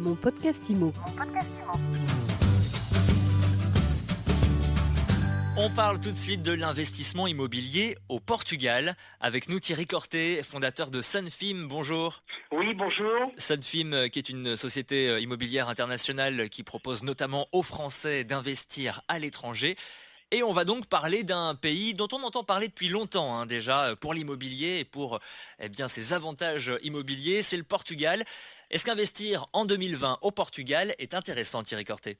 Mon podcast IMO. On parle tout de suite de l'investissement immobilier au Portugal. Avec nous Thierry Corté, fondateur de Sunfim. Bonjour. Oui, bonjour. Sunfim, qui est une société immobilière internationale qui propose notamment aux Français d'investir à l'étranger. Et on va donc parler d'un pays dont on entend parler depuis longtemps déjà pour l'immobilier et pour ses avantages immobiliers, c'est le Portugal. Est-ce qu'investir en 2020 au Portugal est intéressant, Thierry Corté ?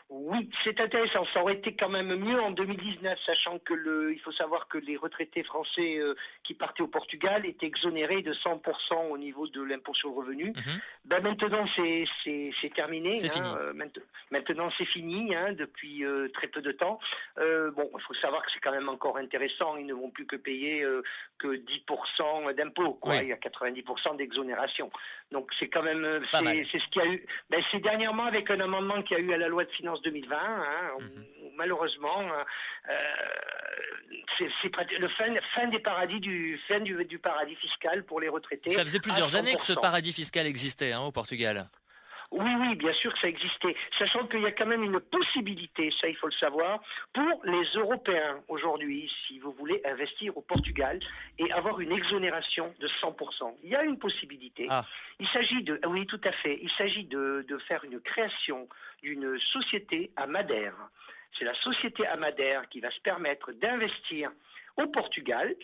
Oui, c'est intéressant. Ça aurait été quand même mieux en 2019, sachant que il faut savoir que les retraités français qui partaient au Portugal étaient exonérés de 100% au niveau de l'impôt sur le revenu. Maintenant, c'est terminé. C'est fini. Maintenant, c'est fini depuis très peu de temps. Il faut savoir que c'est quand même encore intéressant. Ils ne vont plus que payer que 10% d'impôts. Oui. Il y a 90% d'exonération. Donc, c'est quand même... Pas mal. C'est ce qu'il y a eu. C'est dernièrement avec un amendement qu'il y a eu à la loi de finances 2020, où malheureusement, c'est le fin des paradis du paradis fiscal pour les retraités. Ça faisait plusieurs années que ce 100%. paradis fiscal existait au Portugal. Oui, bien sûr que ça existait. Sachant qu'il y a quand même une possibilité, ça il faut le savoir, pour les Européens aujourd'hui, si vous voulez investir au Portugal et avoir une exonération de 100%. Il y a une possibilité. Il s'agit oui, tout à fait. Il s'agit de faire une création d'une société à Madère. C'est la société à Madère qui va se permettre d'investir au Portugal.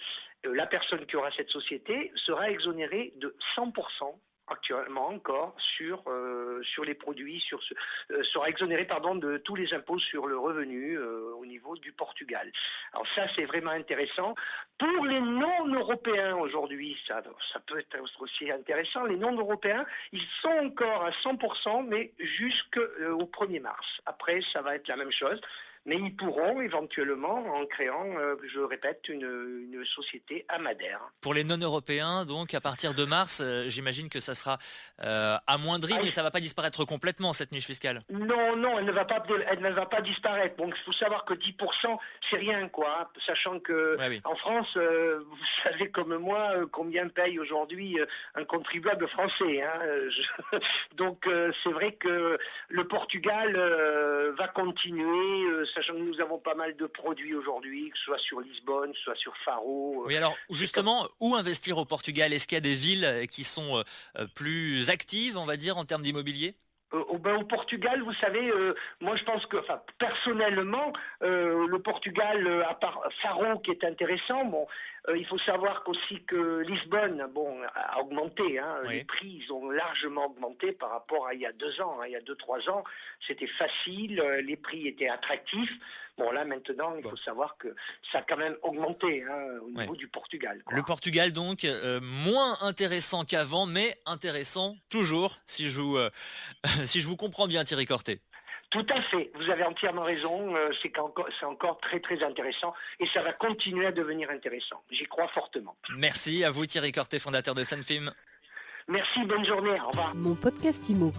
La personne qui aura cette société sera exonérée de 100%. Actuellement encore sur les produits, sera exonéré de tous les impôts sur le revenu au niveau du Portugal. Alors ça c'est vraiment intéressant. Pour les non-européens aujourd'hui, ça peut être aussi intéressant. Les non-européens, ils sont encore à 100%, mais jusqu'au 1er mars. Après, ça va être la même chose. Mais ils pourront éventuellement, en créant, je répète, une société à Madère. Pour les non-européens, donc, à partir de mars, j'imagine que ça sera amoindri, mais ça ne va pas disparaître complètement, cette niche fiscale. Non, elle ne va pas disparaître. Donc, il faut savoir que 10%, c'est rien, quoi. Sachant que en France, vous savez comme moi combien paye aujourd'hui un contribuable français. Donc, c'est vrai que le Portugal va continuer, sachant que nous avons pas mal de produits aujourd'hui, que ce soit sur Lisbonne, soit sur Faro. Oui, alors justement, où investir au Portugal ? Est-ce qu'il y a des villes qui sont plus actives, on va dire, en termes d'immobilier ? Au Portugal, vous savez, moi je pense que, personnellement, le Portugal, à part Faro qui est intéressant, il faut savoir qu'aussi que Lisbonne, a augmenté. Les prix, ils ont largement augmenté par rapport à il y a 2 ans. Il y a 2-3 ans, c'était facile, les prix étaient attractifs. Là maintenant, il faut savoir que ça a quand même augmenté au niveau du Portugal. Quoi. Le Portugal donc, moins intéressant qu'avant, mais intéressant toujours, si je vous comprends bien, Thierry Corté. Tout à fait, vous avez entièrement raison, c'est encore très très intéressant et ça va continuer à devenir intéressant, j'y crois fortement. Merci à vous Thierry Corté, fondateur de Sunfim. Merci, bonne journée, au revoir. Mon podcast IMO.